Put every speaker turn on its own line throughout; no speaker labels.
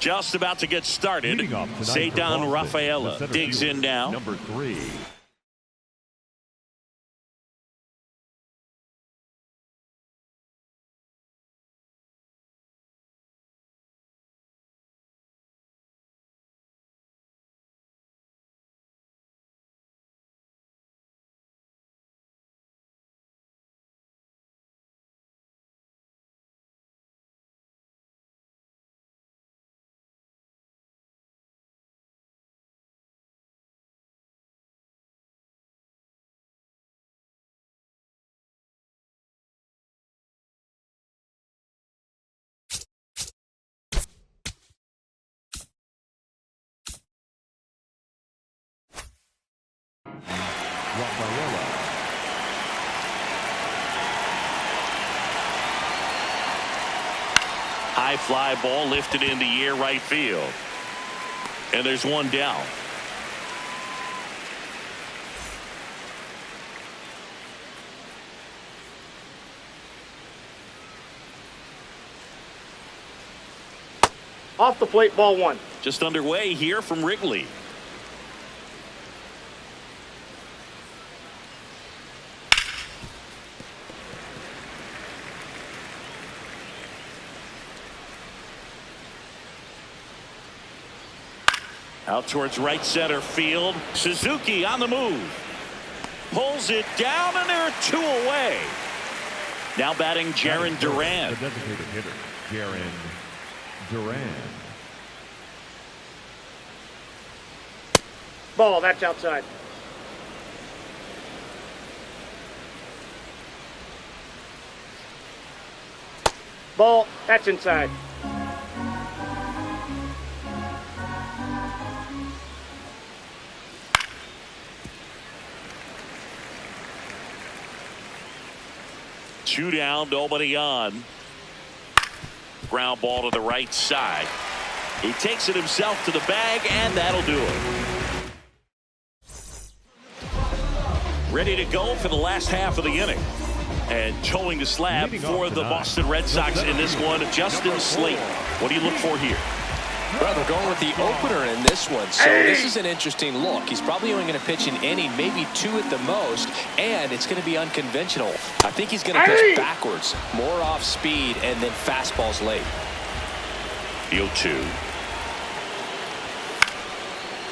just about to get started. Cedar Rafaela digs in now.
Number 3. Rafaela.
High fly ball lifted in the air right field. And there's one down.
Off the plate, ball 1.
Just underway here from Wrigley. Out towards right center field. Suzuki on the move. Pulls it down, and there are 2 away. Now batting Jarren Duran.
The designated hitter, Jarren Duran.
Ball, that's outside. Ball, that's inside.
Two down, nobody on. Ground ball to the right side. He takes it himself to the bag, and that'll do it. Ready to go for the last half of the inning. And towing the slab for the Boston Red Sox in this one, Justin Slayton. What do you look for here?
Well, they're going with the opener in this one, so this is an interesting look. He's probably only going to pitch an inning, maybe 2 at the most, and it's going to be unconventional. I think he's going to pitch backwards, more off speed, and then fastballs late.
The 0-2.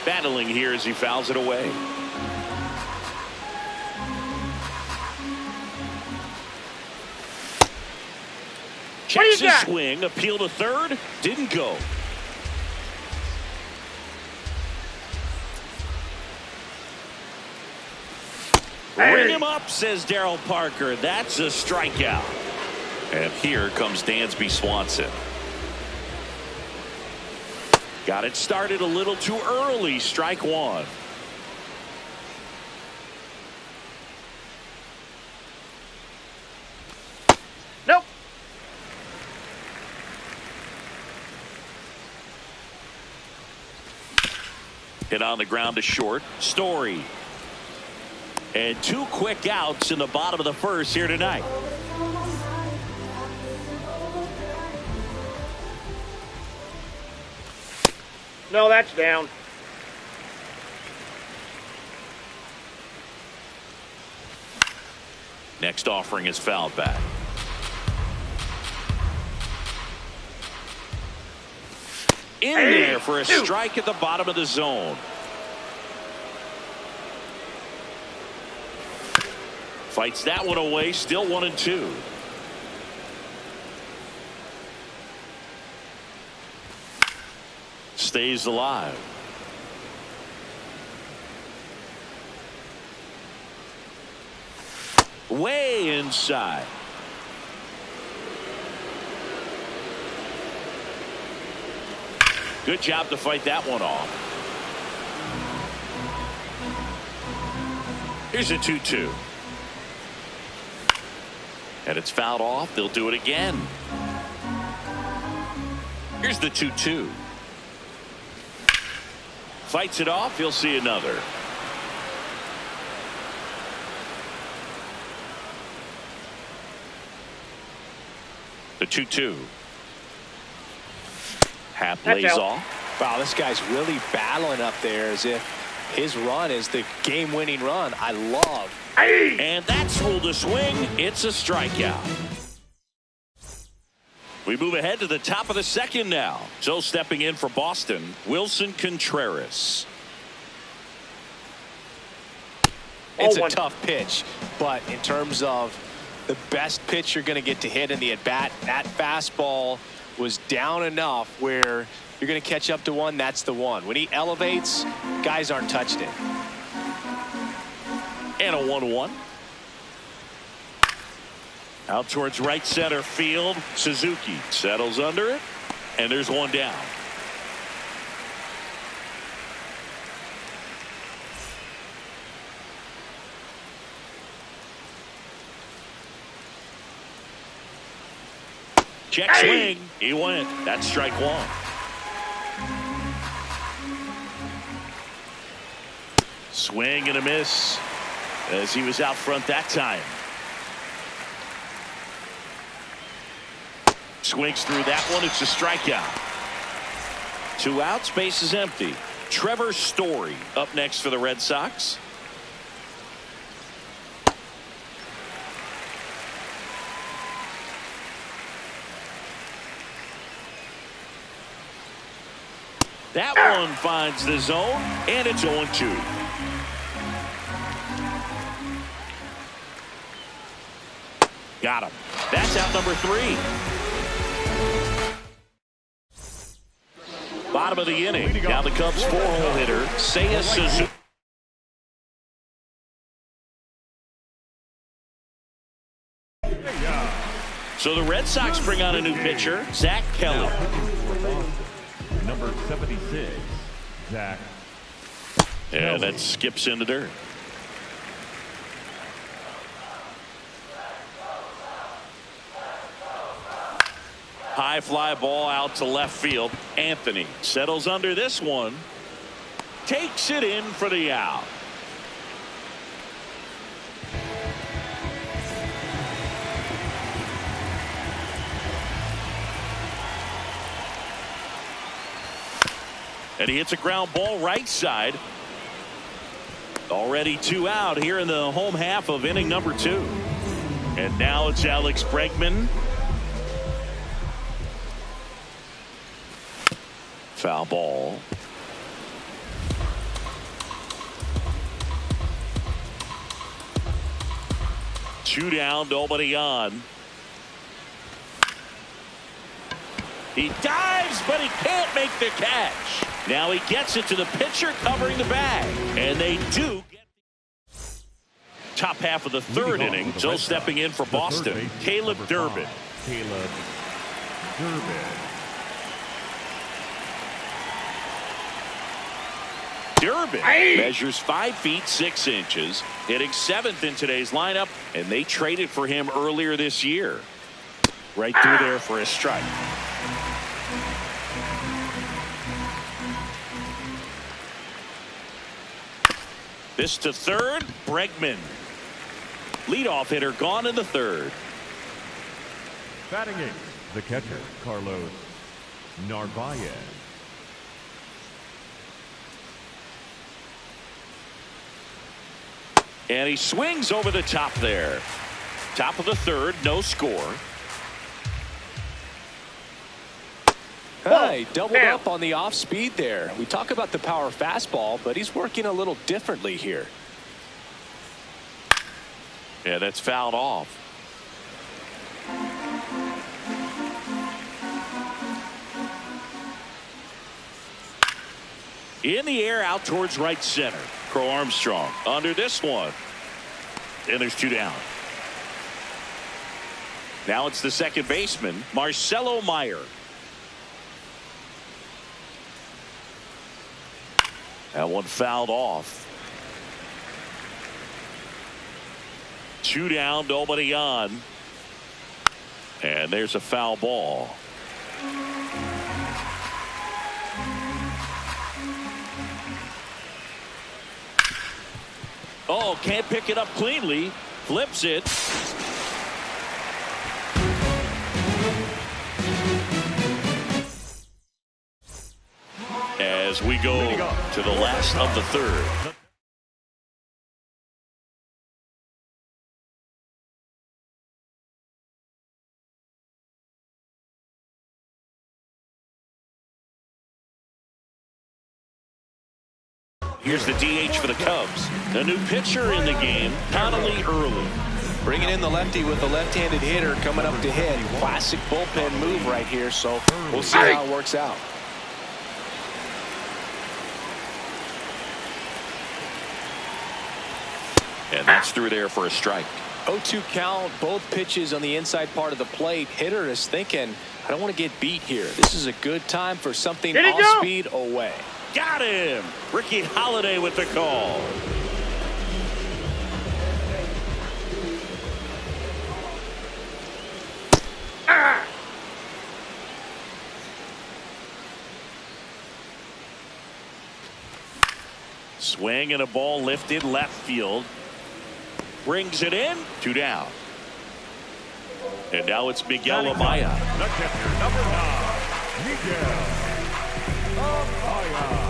Battling here as he fouls it away. Checks his swing, appeal to third, didn't go. Ring him up, says Darryl Parker. That's a strikeout. And here comes Dansby Swanson. Got it started a little too early. Strike 1.
Nope.
Hit on the ground to short. Story. And 2 quick outs in the bottom of the first here tonight.
No, that's down.
Next offering is fouled back. In there for a strike at the bottom of the zone. Fights that one away, still 1-2. Stays alive. Way inside. Good job to fight that one off. Here's a 2-2. And it's fouled off. They'll do it again. Here's the 2-2. Fights it off. He'll see another. The 2-2. Half
That's
lays
out.
off.
Wow, this guy's really battling up there as if his run is the game-winning run. I love.
And that's ruled a swing. It's a strikeout. We move ahead to the top of the second now. So stepping in for Boston, Wilson Contreras.
It's a
0-1.
tough pitch, but in terms of the best pitch you're going to get to hit in the at-bat, that fastball was down enough where you're going to catch up to one. That's the one. When he elevates, guys aren't touching it.
And a 1-1. Out towards right center field. Suzuki settles under it. And there's one down. Check swing. He went. That's strike one. Swing and a miss as he was out front that time. Swings through that one. It's a strikeout. 2 outs. Base is empty. Trevor Story up next for the Red Sox. That one finds the zone, and it's 0-2. Got him. That's out number 3. Bottom of the inning. Now the Cubs 4-hole hitter, Seiya Suzuki. So the Red Sox bring on a new pitcher, Zach Kelly.
Number 76, Zach.
And that skips into dirt. High fly ball out to left field. Anthony settles under this one. Takes it in for the out. And he hits a ground ball right side. Already 2 out here in the home half of inning number 2. And now it's Alex Bregman. Foul ball. Two down, nobody on. He dives, but he can't make the catch. Now he gets it to the pitcher covering the bag. And they do get top half of the third inning. So stepping in for Boston, Caleb Durbin.
Caleb Durbin.
Durbin measures 5 feet 6 inches, hitting 7th in today's lineup, and they traded for him earlier this year. Right through there for a strike. This to third, Bregman. Leadoff hitter gone in the third.
Batting 8th, the catcher, Carlos Narvaez.
And he swings over the top there. Top of the third, no score.
He doubled up on the off speed there. We talk about the power fastball, but he's working a little differently here.
Yeah, that's fouled off. In the air out towards right center. Crow Armstrong under this one. And there's 2 down. Now it's the second baseman, Marcelo Meyer. That one fouled off. 2 down, nobody on. And there's a foul ball. Oh, can't pick it up cleanly. Flips it. as we go to the last of the third. Here's the DH for the Cubs. A new pitcher in the game, Connolly early.
Bringing in the lefty with the left-handed hitter coming up to hit. Classic bullpen move right here, so we'll see how it works out.
And that's through there for a strike.
0-2 count, both pitches on the inside part of the plate. Hitter is thinking, I don't want to get beat here. This is a good time for something off speed away.
Got him. Ricky Holiday with the call. Swing and a ball lifted left field. Brings it in. 2 down. And now it's Miguel Amaya.
The catcher, number 9, Miguel Amaya.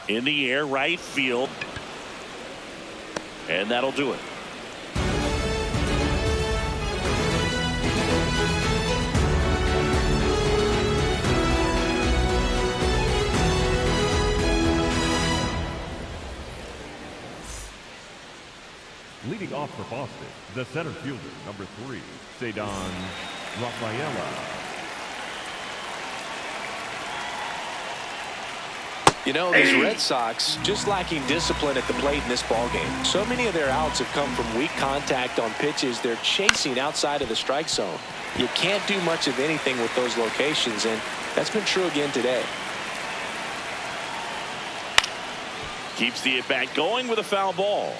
In the air, right field. And that'll do it.
Leading off for Boston, the center fielder, number 3, Cedon Rafaela.
You know, these Red Sox just lacking discipline at the plate in this ballgame. So many of their outs have come from weak contact on pitches they're chasing outside of the strike zone. You can't do much of anything with those locations, and that's been true again today.
Keeps the at-bat going with a foul ball.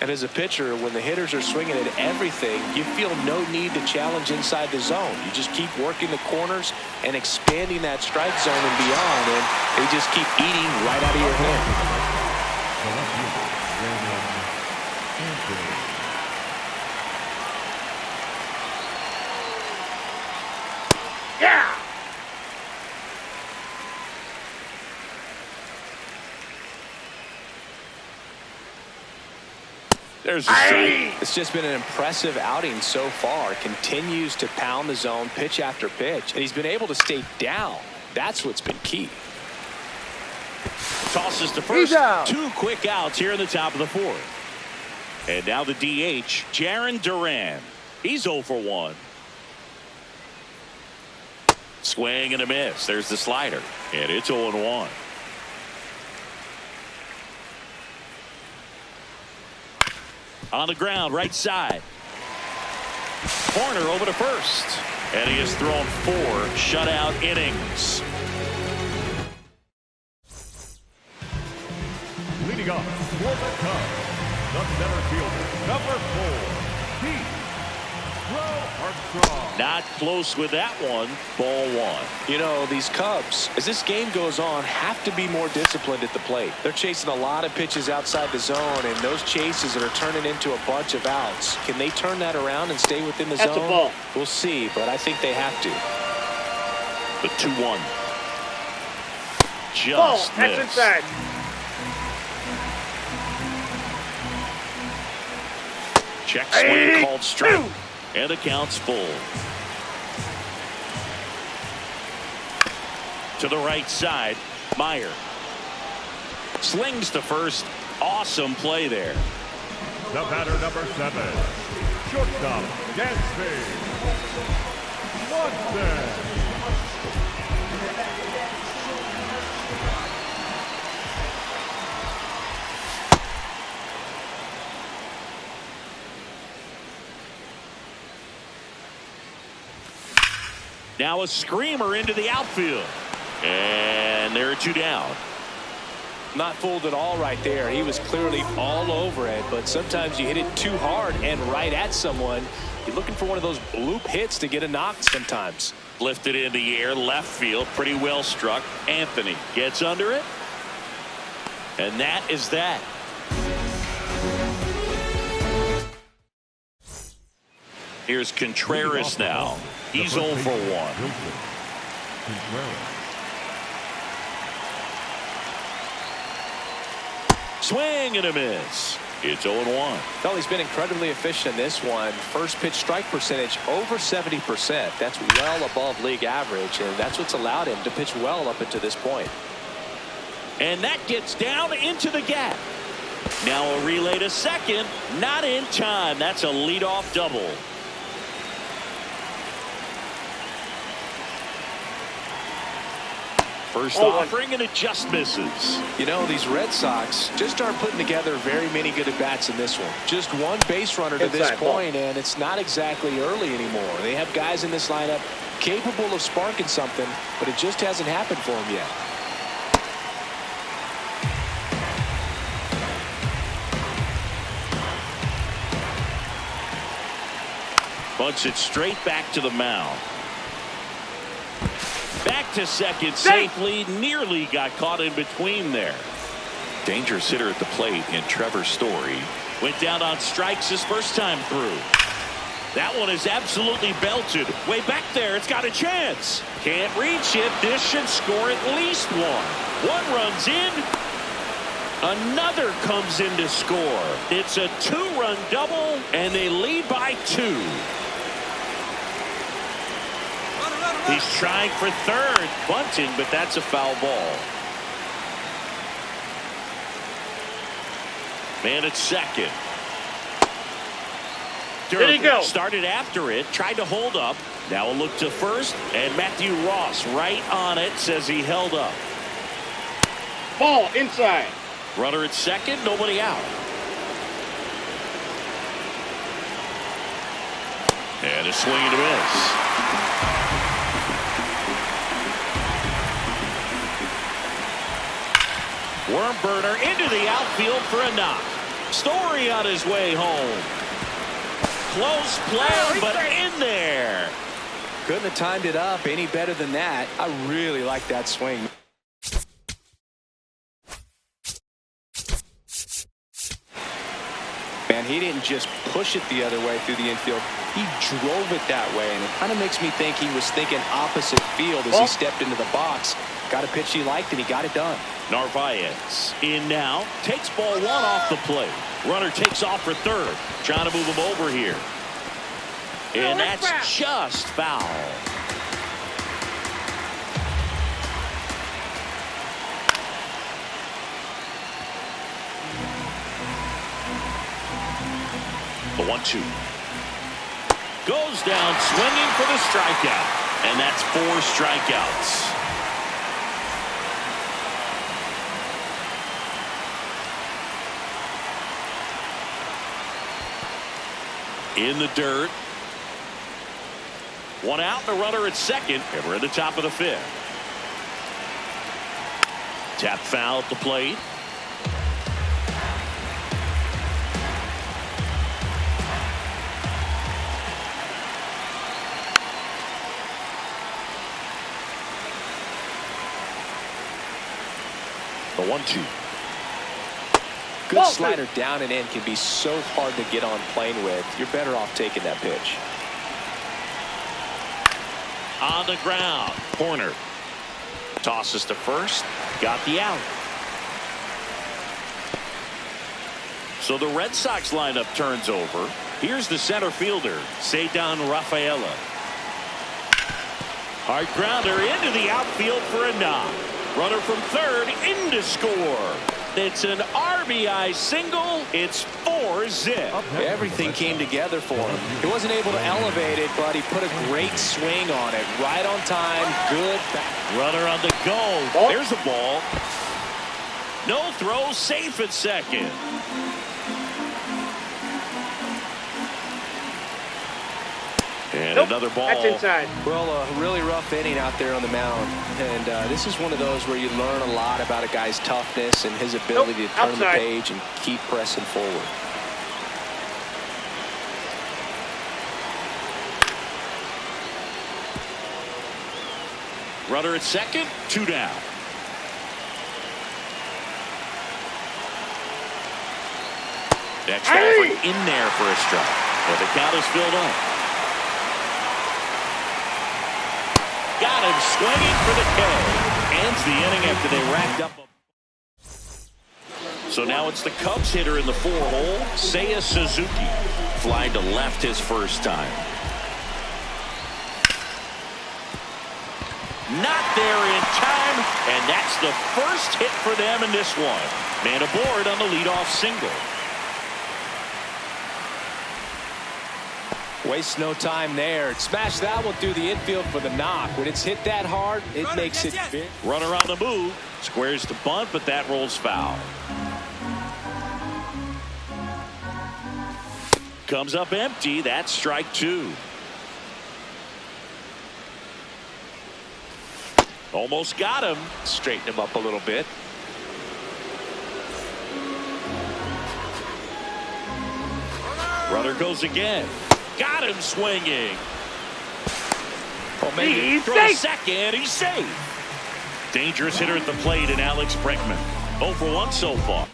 And as a pitcher, when the hitters are swinging at everything, you feel no need to challenge inside the zone. You just keep working the corners and expanding that strike zone and beyond, and they just keep eating right out of your hand.
Yeah!
There's a strike.
It's just been an impressive outing so far. Continues to pound the zone pitch after pitch, and he's been able to stay down. That's what's been key.
Tosses to first. 2 quick outs here in the top of the 4th. And now the DH, Jarren Duran. He's 0 for 1. Swing and a miss. There's the slider. And it's 0-1. On the ground, right side. Corner over to first. And he has thrown 4 shutout innings.
Leading off for the Cubs, the center fielder, number 4, Pete Armstrong.
Not close with that one. Ball 1.
You know, these Cubs, as this game goes on, have to be more disciplined at the plate. They're chasing a lot of pitches outside the zone, and those chases are turning into a bunch of outs. Can they turn that around and stay within the zone?
That's a ball.
We'll see, but I think they have to.
The 2-1. Just
Ball. That's
missed.
inside.
Check swing called strike. And the count's full. To the right side, Meyer. Slings to first. Awesome play there.
The batter, number 7, shortstop, Gansby Watson.
Now a screamer into the outfield. And there are 2 down.
Not fooled at all right there. He was clearly all over it, but sometimes you hit it too hard and right at someone. You're looking for one of those bloop hits to get a knock sometimes.
Lifted in the air, left field, pretty well struck. Anthony gets under it. And that is that. Here's Contreras now. He's 0 for 1. Swing and a miss. It's 0-1.
Well, he's been incredibly efficient in this one. First pitch strike percentage over 70%. That's well above league average, and that's what's allowed him to pitch well up until this point.
And that gets down into the gap. Now a relay to second. Not in time. That's a leadoff double. First offering, and it just misses.
You know, these Red Sox just aren't putting together very many good at-bats in this one. Just one base runner to this point, and it's not exactly early anymore. They have guys in this lineup capable of sparking something, but it just hasn't happened for them yet.
Bunts it straight back to the mound. Back to second safely. Nearly got caught in between there. Dangerous hitter at the plate in Trevor Story. Went down on strikes his first time through. That one is absolutely belted. Way back there. It's got a chance. Can't reach it. This should score at least one. One runs in. Another comes in to score. It's a 2-run double, and they lead by 2. He's trying for third, bunting, but that's a foul ball. Man at second.
There you go.
Started after it, tried to hold up. Now a look to first, and Matthew Ross right on it, says he held up.
Ball inside.
Runner at second, nobody out. And a swing and a miss. Worm burner into the outfield for a knock. Story on his way home. Close play, but in there.
Couldn't have timed it up any better than that. I really like that swing. Man, he didn't just push it the other way through the infield. He drove it that way, and it kind of makes me think he was thinking opposite field as he stepped into the box. Got a pitch he liked, and he got it done.
Narvaez in now. Takes ball 1 off the plate. Runner takes off for third. Trying to move him over here. And that's just foul. The 1-2. Goes down swinging for the strikeout. And that's 4 strikeouts. In the dirt. 1 out, and a runner at second. And we're at the top of the 5th. Tap foul at the plate. The 1-2.
Good slider down and in can be so hard to get on plane with. You're better off taking that pitch.
On the ground. Corner. Tosses to first. Got the out. So the Red Sox lineup turns over. Here's the center fielder, Ceddanne Rafaela. Hard grounder into the outfield for a knock. Runner from third in to score. It's an RBI single. It's 4-zip.
Everything came together for him. He wasn't able to elevate it, but he put a great swing on it. Right on time. Good.
Runner on the go. There's a ball. No throw. Safe at second. And another ball.
That's inside.
Well, a really rough inning out there on the mound. And this is one of those where you learn a lot about a guy's toughness and his ability to turn the page and keep pressing forward.
Runner at second, 2 down. Next offering in there for a strike. But the count is filled up. Got him swinging for the K. Ends the inning after they racked up. So now it's the Cubs hitter in the 4-hole, Seiya Suzuki. Flying to left his first time. Not there in time, and that's the first hit for them in this one. Man aboard on the leadoff single.
Waste no time there. Smash that one through the infield for the knock. When it's hit that hard, it makes it big.
Runner on the move. Squares the bunt, but that rolls foul. Comes up empty. That's strike 2. Almost got him.
Straighten him up a little bit.
Runner goes again. Got him swinging.
Oh, maybe
He's
Throw
safe.
second. He's safe. Dangerous hitter at the plate in Alex Bregman. 0 for 1 so far.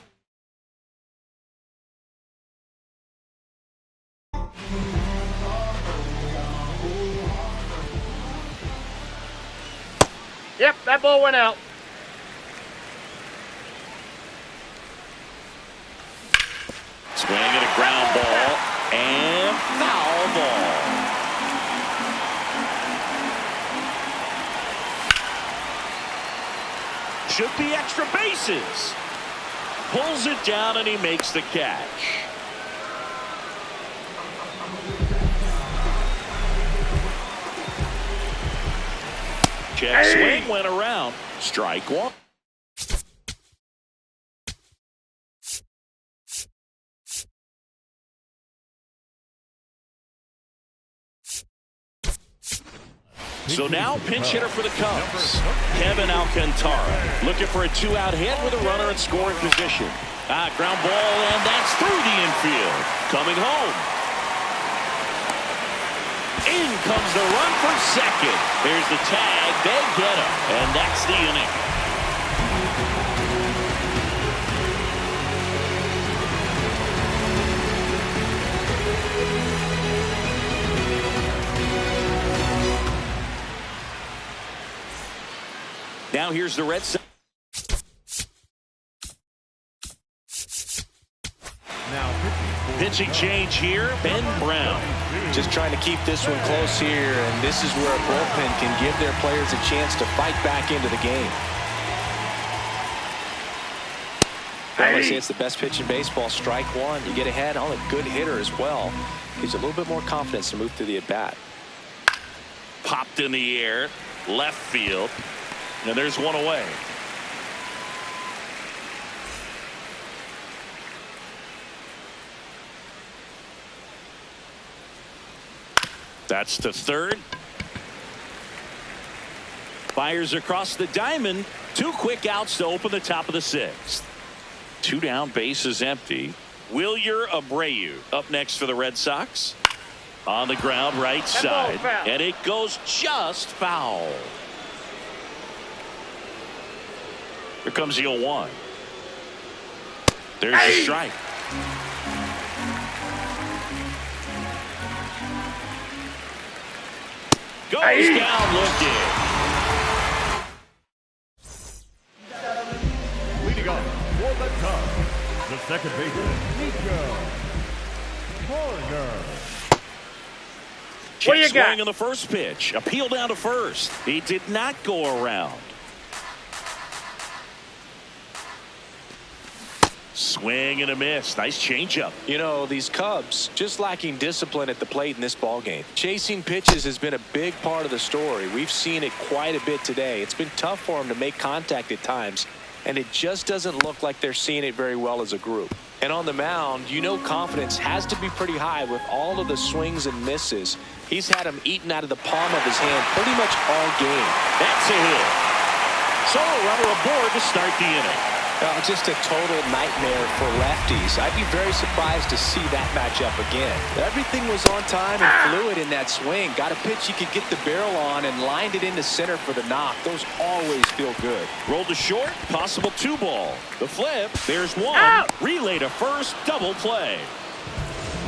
Yep, that ball went out.
Swing at a ground ball and foul ball. Should be extra bases. Pulls it down and he makes the catch. Check swing went around. Strike 1. So now pinch hitter for the Cubs, Kevin Alcantara, looking for a 2-out hit with a runner in scoring position. Ground ball, and that's through the infield. Coming home. In comes the run for second. There's the tag. They get him, and that's the inning. Now here's the Red Sox. Pitching change here, Ben Brown.
Just trying to keep this one close here, and this is where a bullpen can give their players a chance to fight back into the game. I say it's the best pitch in baseball. Strike 1. You get ahead on a good hitter as well. Gives you a little bit more confidence to move through the at-bat.
Popped in the air, left field. And there's one away. That's to third. Fires across the diamond. 2 quick outs to open the top of the 6th. 2 down, bases empty. Wilyer Abreu up next for the Red Sox. On the ground, right side. And it goes just foul. Here comes the 0-1. There's the strike. Goes down looking.
Leading up for the Cubs, the second baseman, Nico Corner.
What do you
Swing
got?
on the first pitch. Appeal down to first. He did not go around. Swing and a miss. Nice changeup.
You know, these Cubs just lacking discipline at the plate in this ballgame. Chasing pitches has been a big part of the story. We've seen it quite a bit today. It's been tough for them to make contact at times, and it just doesn't look like they're seeing it very well as a group. And on the mound, you know confidence has to be pretty high with all of the swings and misses. He's had them eaten out of the palm of his hand pretty much all game.
That's a hit. So a runner aboard to start the inning.
Oh, just a total nightmare for lefties. I'd be very surprised to see that matchup again. Everything was on time and fluid in that swing. Got a pitch you could get the barrel on and lined it into center for the knock. Those always feel good.
Rolled to short, possible 2-ball. The flip, there's one.
Out.
Relay to first, double play.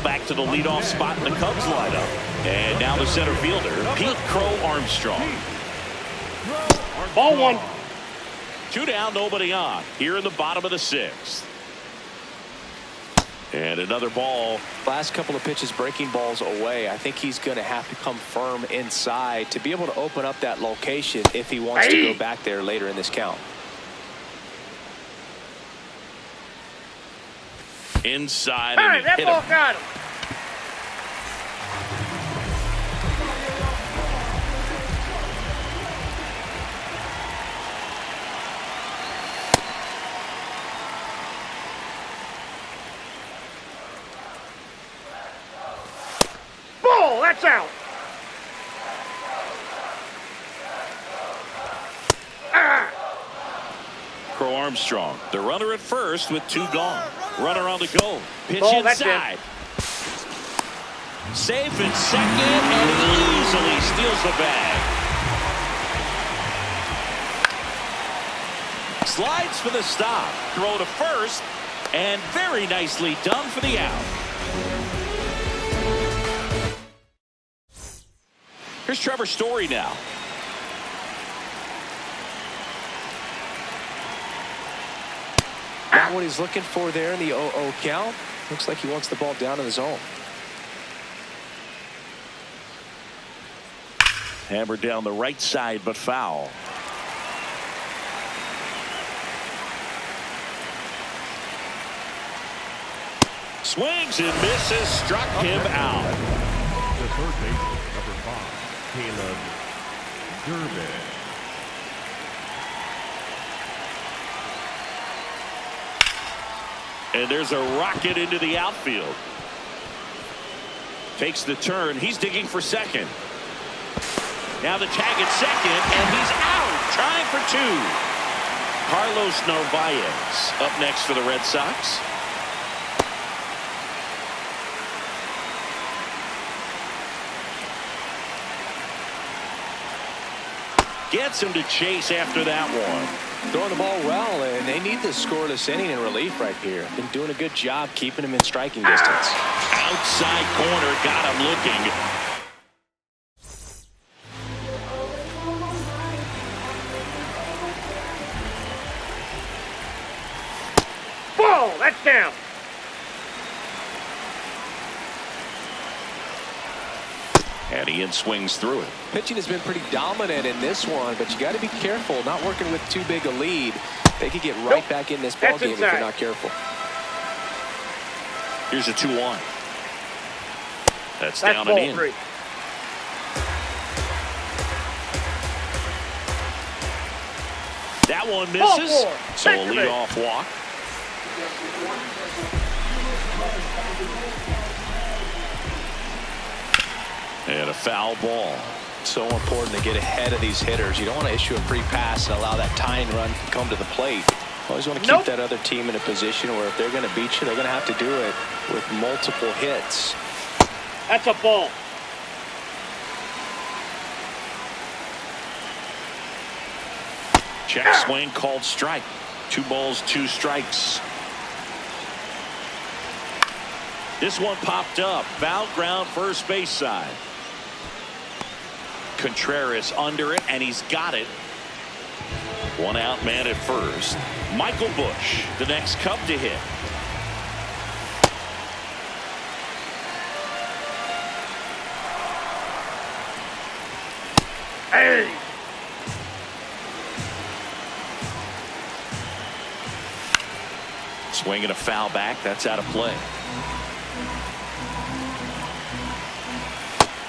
Back to the leadoff spot in the Cubs lineup. And now the center fielder, Pete Crow Armstrong.
Ball one.
2 down, nobody on. Here in the bottom of the 6th. And another ball.
Last couple of pitches breaking balls away. I think he's going to have to come firm inside to be able to open up that location if he wants to go back there later in this count.
Inside.
Hey, that ball got him. Ball, that's out.
Crow Armstrong, the runner at first with 2 gone. Runner on the go. Pitch
Ball, that's
inside. Safe in second, and he easily steals the bag. Slides for the stop. Throw to first, and very nicely done for the out. Here's Trevor Story now.
Not what he's looking for there in the 0-0 count. Looks like he wants the ball down in the zone.
Hammered down the right side, but foul. Swings and misses, struck him out.
The third baseman, number 5, Caleb Durbin.
And there's a rocket into the outfield. Takes the turn. He's digging for second. Now the tag at second, and he's out, trying for 2. Carlos Narvaez up next for the Red Sox. Gets him to chase after that one.
Throwing the ball well, and they need the scoreless inning in relief right here. Been doing a good job keeping him in striking distance.
Outside corner, got him looking.
Ball, that's down.
And Ian swings through it.
Pitching has been pretty dominant in this one, but you got to be careful. Not working with too big a lead. They could get right back in this ballgame if you're not careful.
Here's a 2-1. That's down and in.
3.
That one misses. So a
Victory.
leadoff walk. And a foul ball.
So important to get ahead of these hitters. You don't want to issue a free pass and allow that tying run to come to the plate. Always want to keep that other team in a position where if they're going to beat you, they're going to have to do it with multiple hits.
That's a ball.
Check swing called strike. 2 balls, 2 strikes. This one popped up. Foul ground, first base side. Contreras under it, and he's got it. 1 out, man at first. Michael Busch, the next Cub to hit.
Hey.
Swinging a foul back. That's out of play.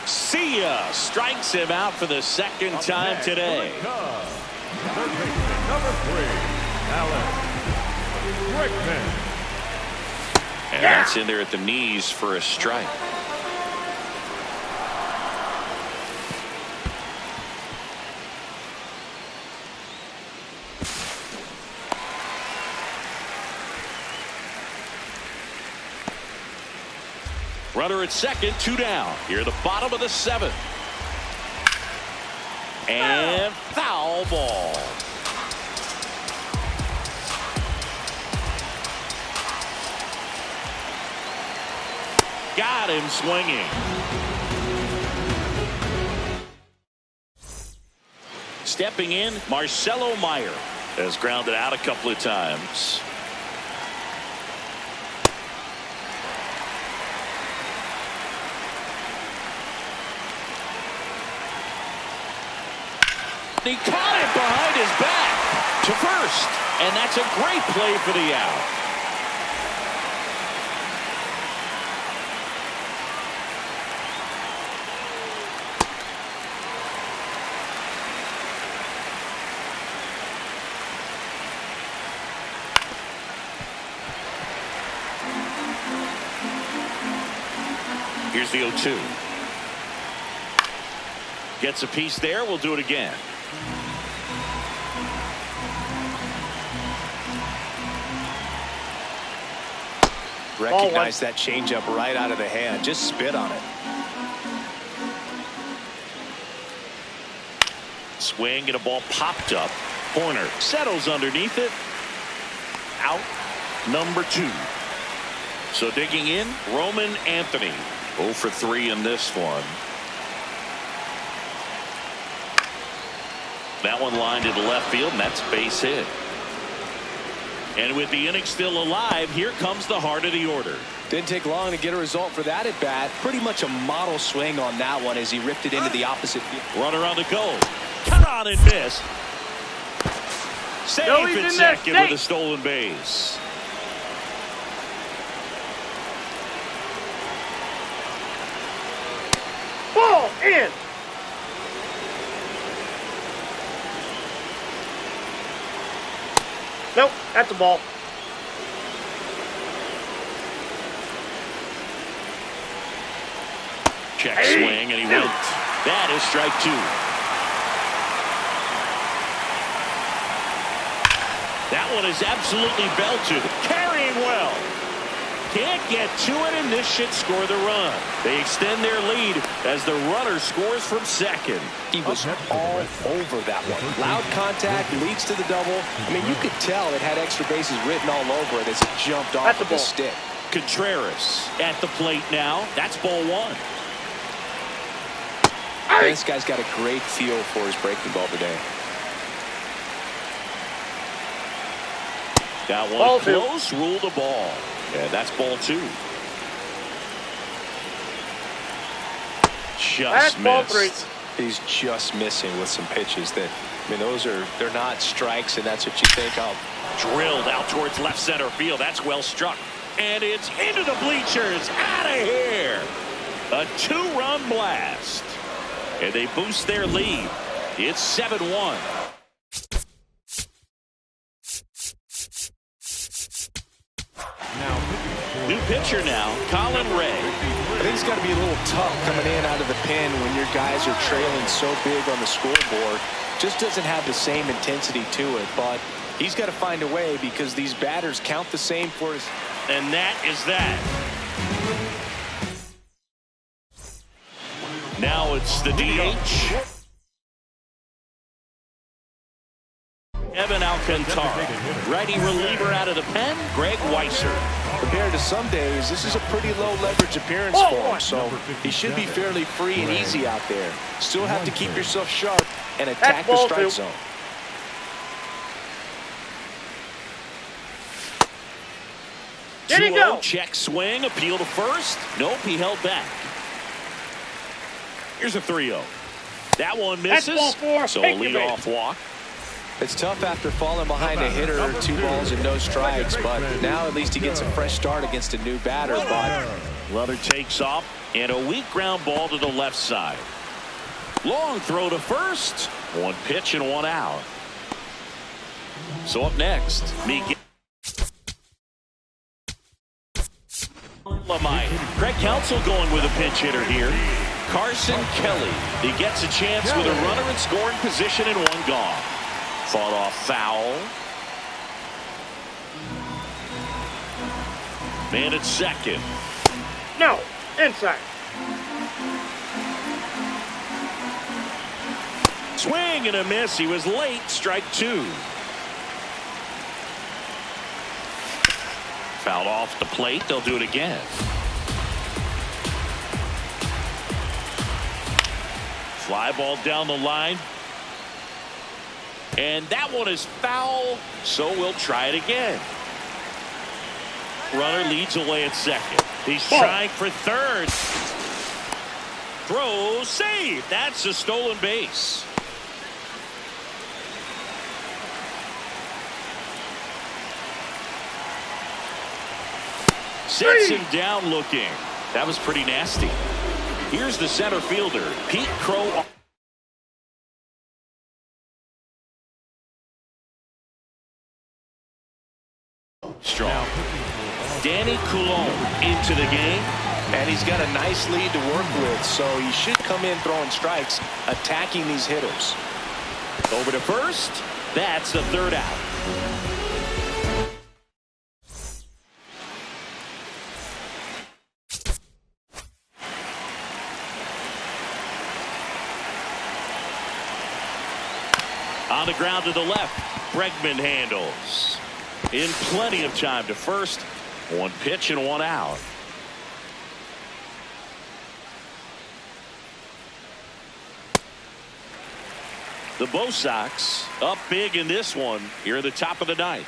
See ya. Strikes him out for the second time today.
Third baseman, number 3, Alex Rickman.
And that's in there at the knees for a strike. Runner at second, 2 down. Here at the bottom of the 7th. And foul ball. Got him swinging. Stepping in, Marcelo Meyer has grounded out a couple of times. He caught it behind his back to first, and that's a great play for the out. Here's the 0-2. Gets a piece there. We'll do it again.
Recognize that changeup right out of the hand. Just spit on it.
Swing and a ball popped up. Corner settles underneath it. Out number 2. So digging in, Roman Anthony. 0 for 3 in this one. That one lined into left field, and that's base hit. And with the inning still alive, here comes the heart of the order.
Didn't take long to get a result for that at bat. Pretty much a model swing on that one as he ripped it into the opposite field.
Runner on the go. Cut on and miss. Safe at second with a stolen base.
Ball in. Nope, that's a ball.
Check swing, and he went. That is strike 2. That one is absolutely belted. Carrying well. Can't get to it, and this should score the run. They extend their lead as the runner scores from second.
He was all over that one. Loud contact, leads to the double. I mean, you could tell it had extra bases written all over it as it jumped off of the stick.
Contreras at the plate now. That's ball 1.
This guy's got a great feel for his breaking ball today.
That one close, rule the ball. And that's ball 2. Just missed.
He's just missing with some pitches that, I mean, they're not strikes, and that's what you think of.
Drilled out towards left center field. That's well struck. And it's into the bleachers. Out of here. A 2-run blast. And they boost their lead. It's 7-1. New pitcher now, Colin Ray.
I think it's got to be a little tough coming in out of the pen when your guys are trailing so big on the scoreboard. Just doesn't have the same intensity to it, but he's got to find a way because these batters count the same for us.
And that is that. Now it's the DH. Evan Alcantara. Righty reliever out of the pen, Greg Weisser.
Compared to some days, this is a pretty low leverage appearance for him, so he should be fairly free and easy out there. Still have to keep yourself sharp and attack the strike zone.
There you go.
Check swing, appeal to first. Nope, he held back. Here's a 3-0. That one misses.
That's ball 4.
So a leadoff walk.
It's tough after falling behind a hitter, 2 balls and no strikes, but now at least he gets a fresh start against a new batter. But
Runner takes off, and a weak ground ball to the left side. Long throw to first. 1 pitch and 1 out. So up next, Miguel Lamite. Craig Counsell going with a pinch hitter here. Carson Kelly. He gets a chance with a runner in scoring position and 1 gone. Fought off foul. Man at second.
No, Inside.
Swing and a miss. He was late. Strike two. Fouled off the plate. They'll do it again. Fly ball down the line. And that one is foul, so we'll try it again. Runner leads away at second. He's trying for third. Throw, save. That's a stolen base. Sets him down looking. That was pretty nasty. Here's the center fielder, Pete Crow. Strong. Danny Coulomb into the game.
And he's got a nice lead to work with, so he should come in throwing strikes, attacking these hitters.
Over to first. That's the third out. On the ground to the left. Bregman handles. In plenty of time to first. One pitch and one out. The Bo Sox up big in this one here at the top of the ninth.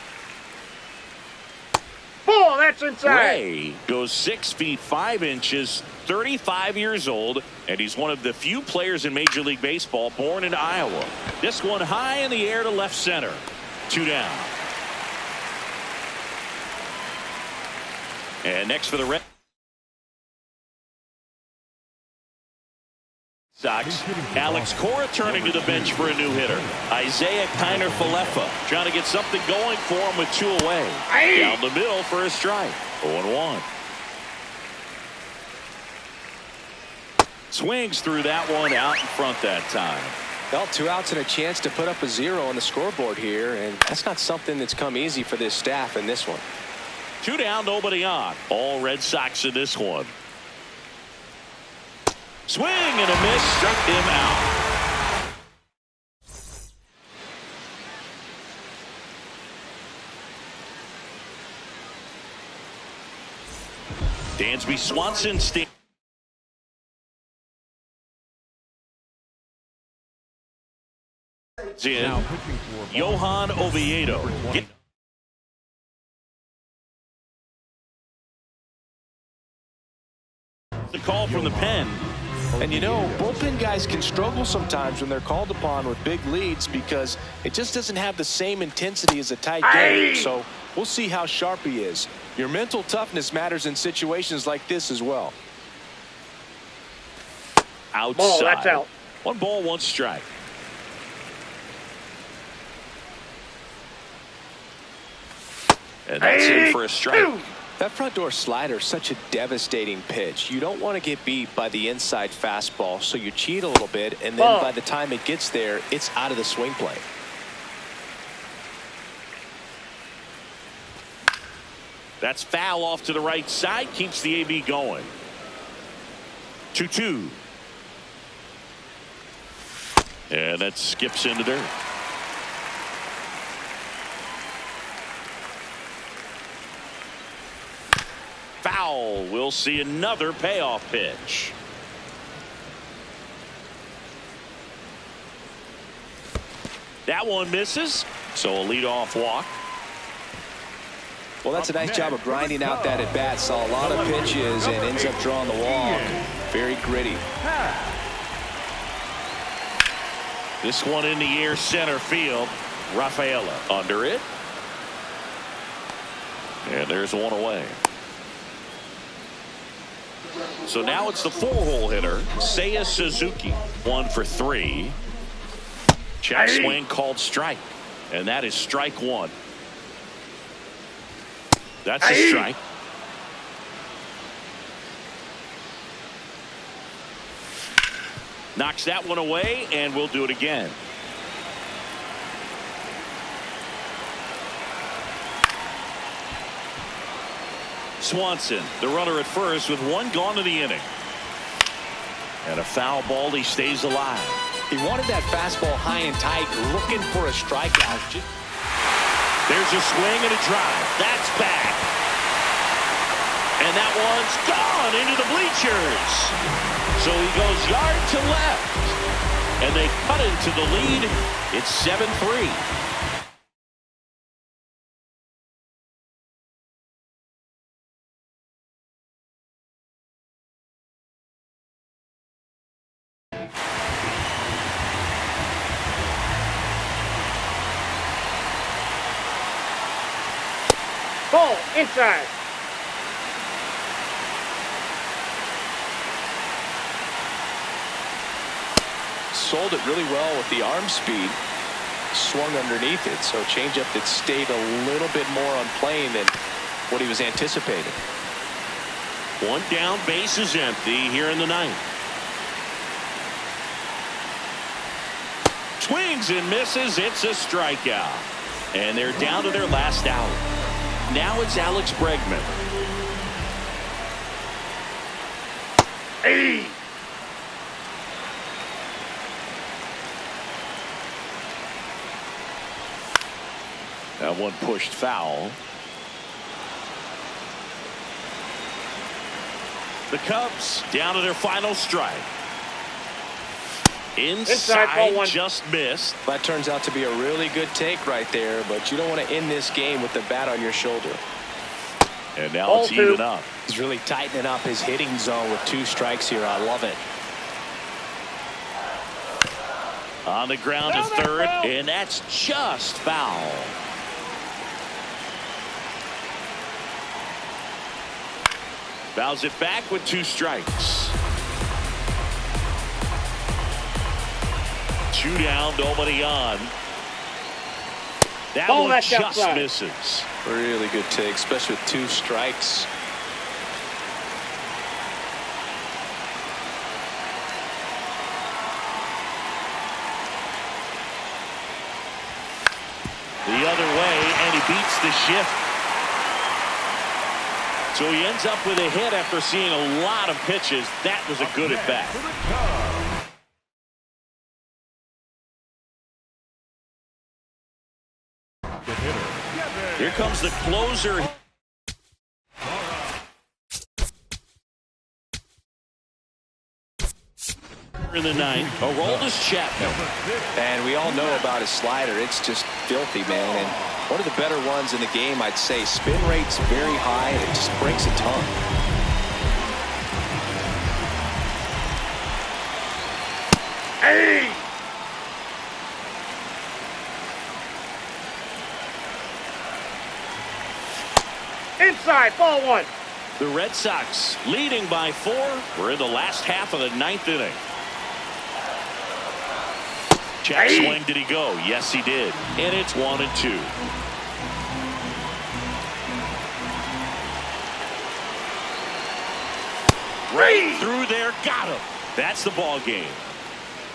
Ball, that's inside.
Ray goes 6 feet 5 inches, 35 years old, and he's one of the few players in Major League Baseball born in Iowa. This one high in the air to left center. 2 down. And next for the Red Sox, Alex Cora turning to the bench for a new hitter. Isaiah Kiner-Falefa trying to get something going for him with 2 away. Down the middle for a strike. 0-1. Swings through that one out in front that time.
Well, 2 outs and a chance to put up a 0 on the scoreboard here, and that's not something that's come easy for this staff in this one.
2 down, nobody on. All Red Sox in this one. Swing and a miss, struck him out. Dansby Swanson stands in. Johan Oviedo. The call from the pen.
And you know, bullpen guys can struggle sometimes when they're called upon with big leads because it just doesn't have the same intensity as a tight game. So we'll see how sharp he is. Your mental toughness matters in situations like this as well.
Outside.
Ball, that's out.
1 ball, 1 strike. And that's in for a strike.
That front door slider is such a devastating pitch. You don't want to get beat by the inside fastball, so you cheat a little bit, and then by the time it gets there, it's out of the swing plane.
That's foul off to the right side, keeps the AB going. 2-2. And that skips into dirt. Foul. We'll see another payoff pitch. That one misses, so a leadoff walk.
Well, that's a nice job of grinding out that at bat. Saw a lot of pitches and ends up drawing the walk. Very gritty.
This one in the air, center field. Rafaela under it. And there's one away. So now it's the 4-hole hitter, Seiya Suzuki. 1 for 3. Check swing called strike. And that is strike 1. That's a strike. Knocks that one away, and we'll do it again. Swanson, the runner at first with one gone in the inning. And a foul ball. He stays alive.
He wanted that fastball high and tight, looking for a strikeout.
There's a swing and a drive. That's back. And that one's gone into the bleachers. So he goes yard to left. And they cut into the lead. It's 7-3.
Ball inside.
Sold it really well with the arm speed. Swung underneath it, so changeup that stayed a little bit more on plane than what he was anticipating.
One down, base is empty here in the ninth. Swings and misses. It's a strikeout. And they're down to their last out. Now it's Alex Bregman.
Hey!
That one pushed foul. The Cubs down to their final strike. Inside
ball one.
just missed.
That turns out to be a really good take right there, but you don't want to end this game with the bat on your shoulder.
And now
Ball
it's
two.
even up.
He's really tightening up his hitting zone with 2 strikes here. I love it.
On the ground to third, and that's just foul. Fouls it back with 2 strikes. 2 down, nobody on. That
Ball
one
back
just
outside.
misses.
Really good take, especially with 2 strikes.
The other way, and he beats the shift. So he ends up with a hit after seeing a lot of pitches. That was a good at bat. Here comes the closer. In the ninth, Aroldis Chapman.
And we all know about his slider. It's just filthy, man. And one of the better ones in the game, I'd say. Spin rate's very high, and it just breaks a ton.
Hey! Inside, ball one.
The Red Sox leading by 4. We're in the last half of the 9th inning. Check swing. Did he go? Yes, he did. And it's 1-2. Right through there. Got him. That's the ball game.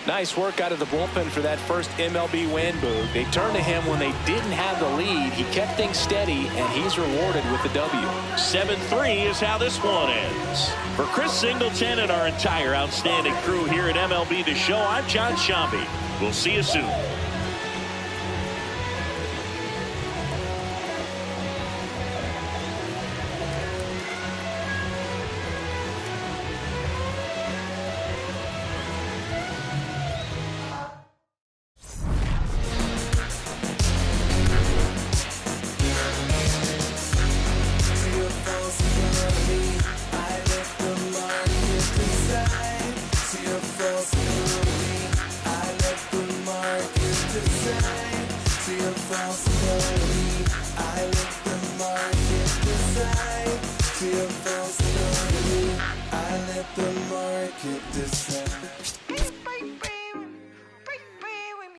Nice work out of the bullpen for that first MLB win, Boog. They turned to him when they didn't have the lead. He kept things steady, and he's rewarded with the W.
7-3 is how this one ends. For Chris Singleton and our entire outstanding crew here at MLB The Show, I'm John Shambi. We'll see you soon.
I let the market decide.